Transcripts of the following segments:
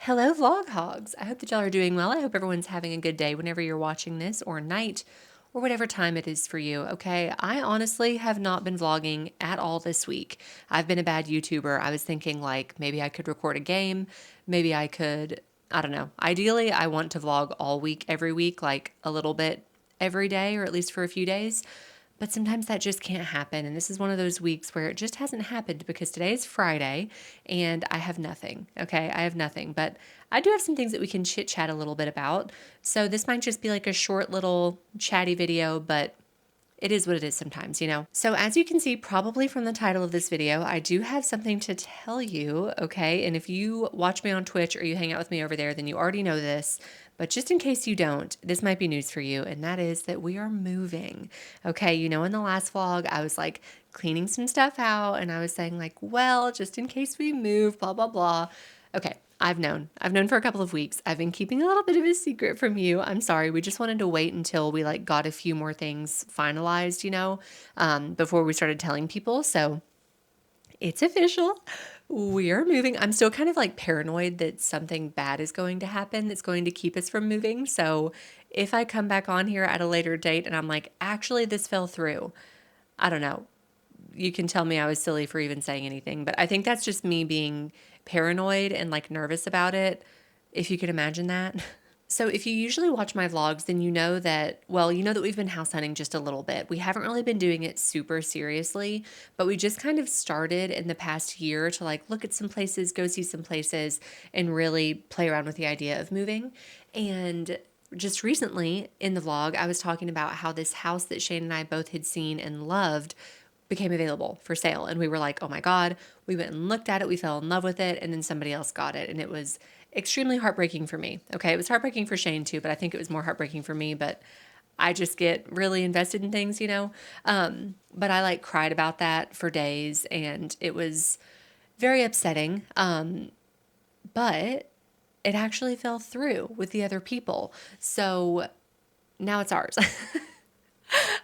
Hello, Vlog Hogs. I hope that y'all are doing well. I hope everyone's having a good day whenever you're watching this, or night, or whatever time it is for you. Okay, I honestly have not been vlogging at all this week. I've been a bad YouTuber. I was thinking like maybe I could record a game, maybe I could, I don't know. Ideally, I want to vlog all week, every week, like a little bit every day, or at least for a few days. But sometimes that just can't happen. And this is one of those weeks where it just hasn't happened because today is Friday and I have nothing. Okay. I have nothing, but I do have some things that we can chit chat a little bit about. So this might just be like a short little chatty video, but it is what it is sometimes, you know? So as you can see, probably from the title of this video, I do have something to tell you, okay? And if you watch me on Twitch or you hang out with me over there, then you already know this. But just in case you don't, this might be news for you, and that is that we are moving. Okay, you know, in the last vlog, I was like cleaning some stuff out, and I was saying like, well, just in case we move, blah, blah, blah. Okay, I've known. I've known for a couple of weeks. I've been keeping a little bit of a secret from you. I'm sorry. We just wanted to wait until we like got a few more things finalized, you know, before we started telling people. So it's official. We are moving. I'm still kind of like paranoid that something bad is going to happen that's going to keep us from moving. So if I come back on here at a later date and I'm like, actually, this fell through, I don't know. You can tell me I was silly for even saying anything, but I think that's just me being paranoid and like nervous about it, if you could imagine that. So if you usually watch my vlogs, then you know that, well, you know that we've been house hunting just a little bit. We haven't really been doing it super seriously, but we just kind of started in the past year to like look at some places, go see some places, and really play around with the idea of moving. And just recently in the vlog, I was talking about how this house that Shane and I both had seen and loved became available for sale. And we were like, oh my God, we went and looked at it, we fell in love with it, and then somebody else got it. And it was extremely heartbreaking for me. Okay, it was heartbreaking for Shane too, but I think it was more heartbreaking for me. But I just get really invested in things, you know? But I like cried about that for days and it was very upsetting. But it actually fell through with the other people. So now it's ours.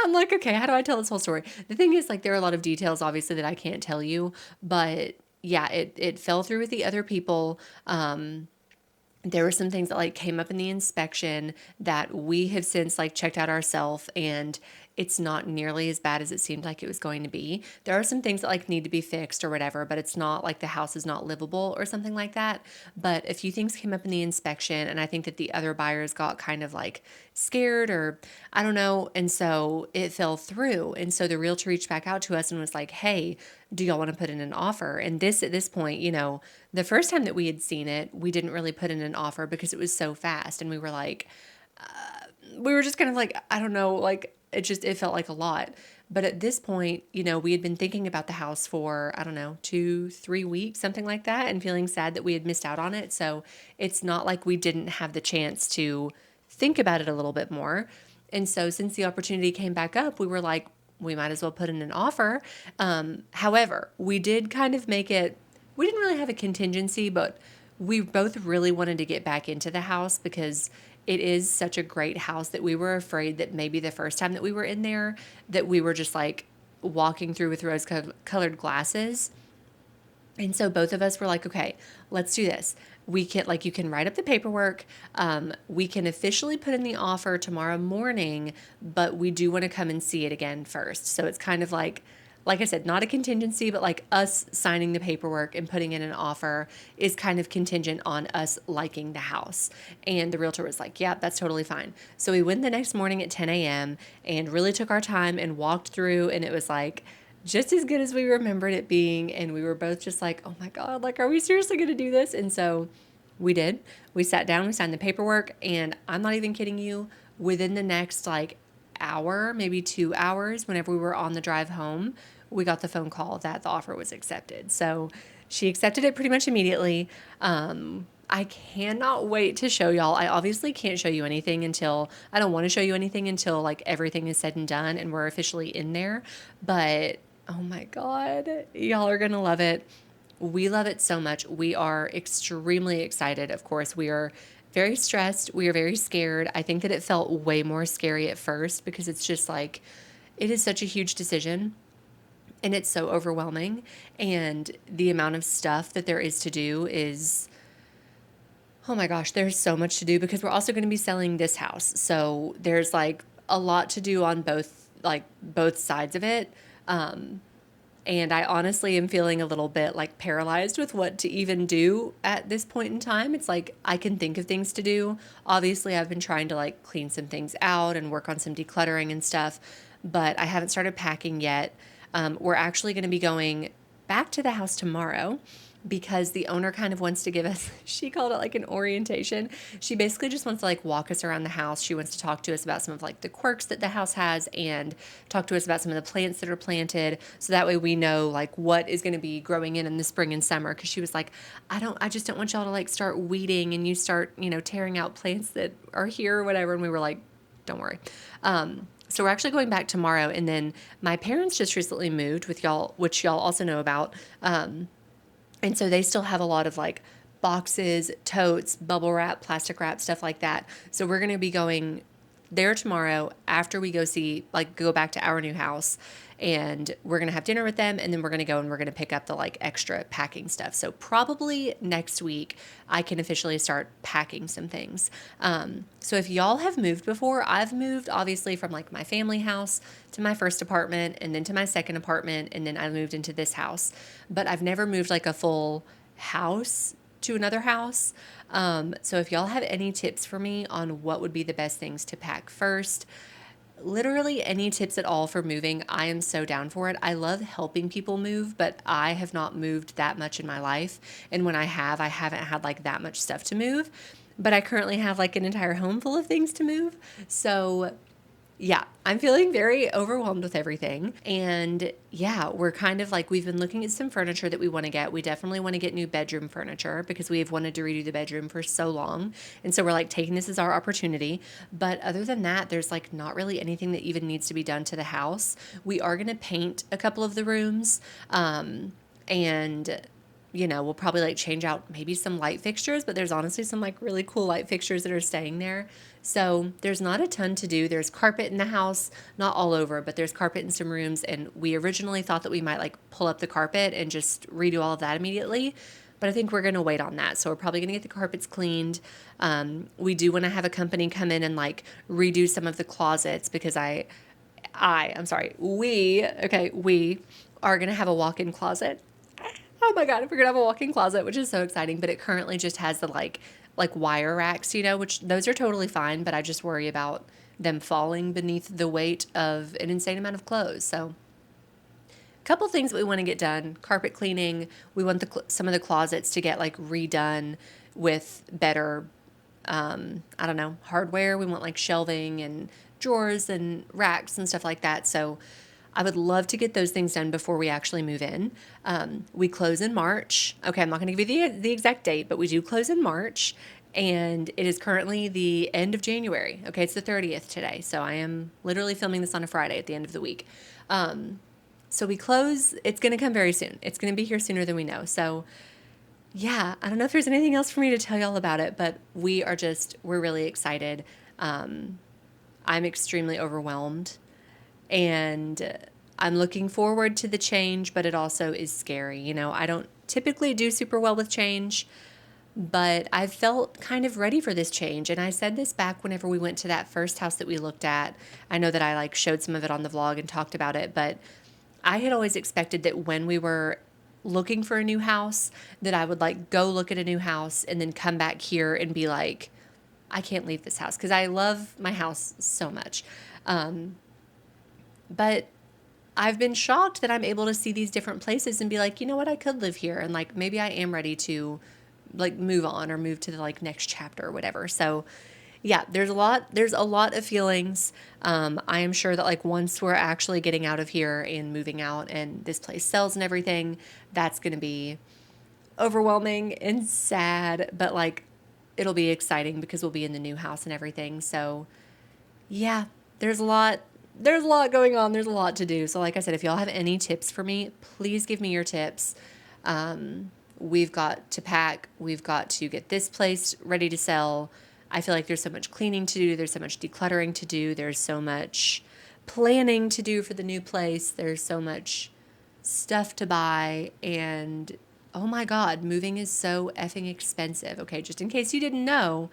I'm like, okay, how do I tell this whole story? The thing is, like, there are a lot of details, obviously, that I can't tell you, but yeah, it fell through with the other people. There were some things that like came up in the inspection that we have since like checked out ourselves, and it's not nearly as bad as it seemed like it was going to be. There are some things that like need to be fixed or whatever, but it's not like the house is not livable or something like that. But a few things came up in the inspection, and I think that the other buyers got kind of like scared or I don't know, and so it fell through. And so the realtor reached back out to us and was like, "Hey, do y'all want to put in an offer?" And this at this point, you know, the first time that we had seen it, we didn't really put in an offer because it was so fast, and we were like, we were just kind of like, I don't know, like it felt like a lot. But at this point, you know, we had been thinking about the house for, I don't know, 2, 3 weeks, something like that, and feeling sad that we had missed out on it. So it's not like we didn't have the chance to think about it a little bit more. And so since the opportunity came back up, we were like, we might as well put in an offer. However, we did kind of make it, we didn't really have a contingency, but we both really wanted to get back into the house because it is such a great house that we were afraid that maybe the first time that we were in there, that we were just like walking through with rose colored glasses. And so both of us were like, okay, let's do this. We can, like, you can write up the paperwork. We can officially put in the offer tomorrow morning, but we do want to come and see it again first. So it's kind of like I said, not a contingency, but like us signing the paperwork and putting in an offer is kind of contingent on us liking the house. And the realtor was like, yeah, that's totally fine. So we went the next morning at 10 a.m. and really took our time and walked through, and it was like, just as good as we remembered it being. And we were both just like, oh my God, like, are we seriously going to do this? And so we did. We sat down, we signed the paperwork, and I'm not even kidding you, within the next like hour, maybe 2 hours, whenever we were on the drive home, we got the phone call that the offer was accepted. So she accepted it pretty much immediately. I cannot wait to show y'all. I obviously can't show you anything until, I don't want to show you anything until like everything is said and done and we're officially in there. But oh my God, y'all are going to love it. We love it so much. We are extremely excited. Of course, we are very stressed. We are very scared. I think that it felt way more scary at first because it's just like, it is such a huge decision and it's so overwhelming. And the amount of stuff that there is to do is Oh my gosh, there's so much to do because we're also going to be selling this house. So there's like a lot to do on both sides of it. Um, and I honestly am feeling a little bit like paralyzed with what to even do at this point in time. It's like I can think of things to do. Obviously, I've been trying to like clean some things out and work on some decluttering and stuff, but I haven't started packing yet. We're actually going to be going back to the house tomorrow because the owner kind of wants to give us, she called it like an orientation. She basically just wants to like walk us around the house. She wants to talk to us about some of like the quirks that the house has and talk to us about some of the plants that are planted. So that way we know like what is going to be growing in the spring and summer. Cause she was like, I just don't want y'all to like start weeding and you start, tearing out plants that are here or whatever. And we were like, don't worry. So we're actually going back tomorrow. And then my parents just recently moved with y'all, which y'all also know about. And so they still have a lot of like boxes, totes, bubble wrap, plastic wrap, stuff like that. So we're going to be going there tomorrow after we go back to our new house, and we're going to have dinner with them, and then we're going to go and we're going to pick up the like extra packing stuff. So probably next week I can officially start packing some things. So if y'all have moved before, I've moved obviously from like my family house to my first apartment and then to my second apartment, and then I moved into this house, but I've never moved like a full house to another house. So if y'all have any tips for me on what would be the best things to pack first, literally any tips at all for moving, I am so down for it. I love helping people move, but I have not moved that much in my life. And when I haven't had like that much stuff to move, but I currently have like an entire home full of things to move. So yeah, I'm feeling very overwhelmed with everything. And yeah, we're kind of like, we've been looking at some furniture that we want to get. We definitely want to get new bedroom furniture because we have wanted to redo the bedroom for so long. And so we're like taking this as our opportunity. But other than that, there's like not really anything that even needs to be done to the house. We are going to paint a couple of the rooms. And we'll probably like change out maybe some light fixtures, but there's honestly some like really cool light fixtures that are staying there. So there's not a ton to do. There's carpet in the house, not all over, but there's carpet in some rooms. And we originally thought that we might like pull up the carpet and just redo all of that immediately. But I think we're going to wait on that. So we're probably going to get the carpets cleaned. We do want to have a company come in and like redo some of the closets because we are going to have a walk-in closet. Oh my God, we're going to have a walk-in closet, which is so exciting, but it currently just has the like wire racks, which those are totally fine, but I just worry about them falling beneath the weight of an insane amount of clothes. So a couple things that we want to get done: carpet cleaning. We want some of the closets to get like redone with better, hardware. We want like shelving and drawers and racks and stuff like that. So I would love to get those things done before we actually move in. We close in March. Okay, I'm not going to give you the exact date, but we do close in March, and it is currently the end of January. Okay, it's the 30th today, so I am literally filming this on a Friday at the end of the week. So we close. It's going to come very soon. It's going to be here sooner than we know. So yeah, I don't know if there's anything else for me to tell y'all about it, but we're really excited. I'm extremely overwhelmed. And I'm looking forward to the change, but it also is scary. I don't typically do super well with change, but I felt kind of ready for this change. And I said this back whenever we went to that first house that we looked at. I know that I like showed some of it on the vlog and talked about it, but I had always expected that when we were looking for a new house, that I would like go look at a new house and then come back here and be like, I can't leave this house because I love my house so much. But I've been shocked that I'm able to see these different places and be like, you know what, I could live here. And like, maybe I am ready to like move on or move to the like next chapter or whatever. So yeah, there's a lot of feelings. I am sure that like once we're actually getting out of here and moving out and this place sells and everything, that's going to be overwhelming and sad, but like it'll be exciting because we'll be in the new house and everything. So yeah, there's a lot going on. There's a lot to do. So like I said, if y'all have any tips for me, please give me your tips. We've got to pack. We've got to get this place ready to sell. I feel like there's so much cleaning to do. There's so much decluttering to do. There's so much planning to do for the new place. There's so much stuff to buy. And Oh my God, moving is so effing expensive. Okay, just in case you didn't know,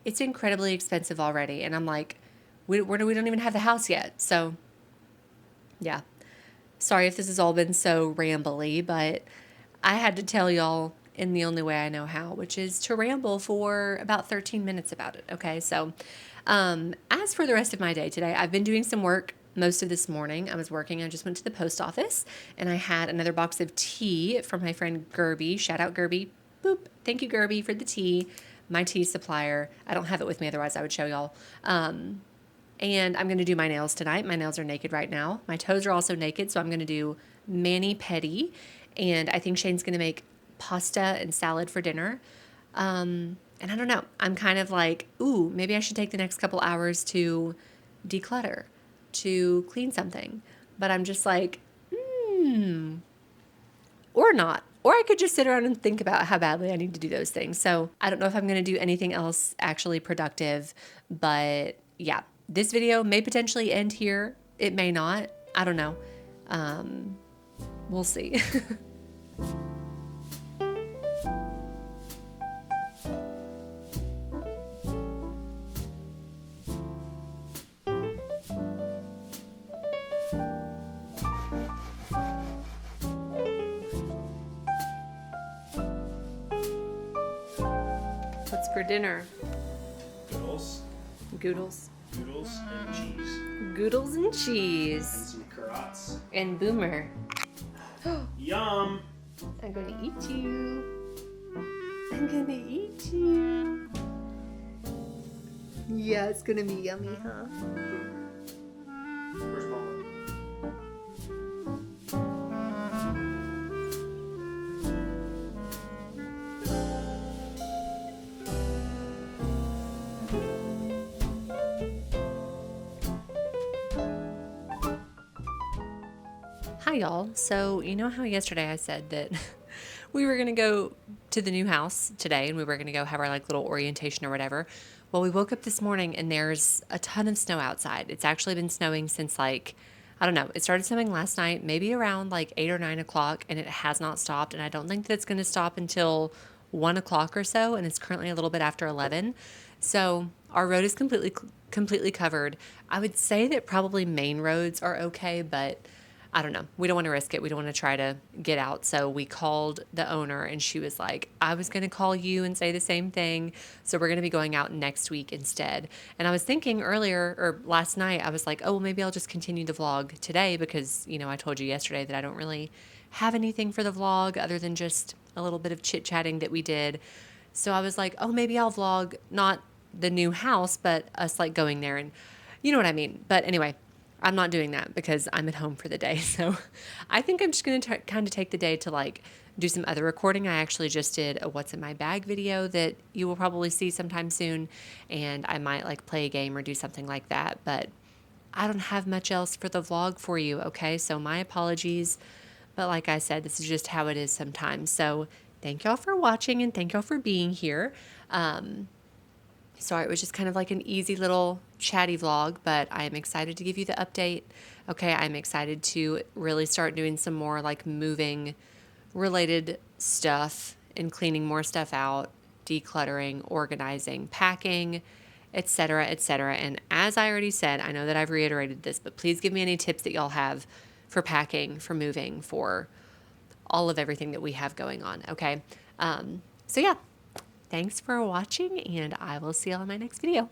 it's incredibly expensive already. And I'm like, we don't even have the house yet. So, yeah. Sorry if this has all been so rambly, but I had to tell y'all in the only way I know how, which is to ramble for about 13 minutes about it. Okay, so as for the rest of my day today, I've been doing some work most of this morning. I was working, I just went to the post office and I had another box of tea from my friend Gerby. Shout out Gerby. Boop. Thank you, Gerby, for the tea. My tea supplier. I don't have it with me, otherwise I would show y'all. And I'm going to do my nails tonight. My nails are naked right now. My toes are also naked, so I'm going to do mani-pedi. And I think Shane's going to make pasta and salad for dinner. And I don't know. I'm kind of like, ooh, maybe I should take the next couple hours to declutter, to clean something. But I'm just like, or not. Or I could just sit around and think about how badly I need to do those things. So I don't know if I'm going to do anything else actually productive. But yeah, this video may potentially end here. It may not. I don't know. We'll see. What's for dinner? Noodles, Goodles. noodles, and cheese, Goodles and and cheese. some carrots. And Boomer. Yum! I'm going to eat you. I'm going to eat you. Yeah, it's going to be yummy, huh? Where's Mama? Hi, y'all. So, you know how yesterday I said that we were going to go to the new house today and we were going to go have our like little orientation or whatever? Well, we woke up this morning and there's a ton of snow outside. It's actually been snowing since like, I don't know, it started snowing last night, maybe around like 8 or 9 o'clock, and it has not stopped. And I don't think that it's going to stop until 1 o'clock or so. And it's currently a little bit after 11. So our road is completely covered. I would say that probably main roads are okay, but I don't know. We don't want to risk it. We don't want to try to get out. So we called the owner and she was like, I was going to call you and say the same thing. So we're going to be going out next week instead. And I was thinking earlier or last night, I was like, oh, well, maybe I'll just continue the vlog today because, you know, I told you yesterday that I don't really have anything for the vlog other than just a little bit of chit chatting that we did. So I was like, oh, maybe I'll vlog not the new house, but us like going there and you know what I mean. But anyway, I'm not doing that because I'm at home for the day. So I think I'm just going to kind of take the day to like do some other recording. I actually just did a what's in my bag video that you will probably see sometime soon. And I might like play a game or do something like that. But I don't have much else for the vlog for you. Okay. So my apologies. But like I said, this is just how it is sometimes. So thank y'all for watching and thank y'all for being here. Sorry, it was just kind of like an easy little chatty vlog, but I am excited to give you the update. Okay, I'm excited to really start doing some more like moving related stuff and cleaning more stuff out, decluttering, organizing, packing, etc., etc. And as I already said, I know that I've reiterated this, but please give me any tips that y'all have for packing, for moving, for all of everything that we have going on. Okay, so yeah. Thanks for watching, and I will see you all in my next video.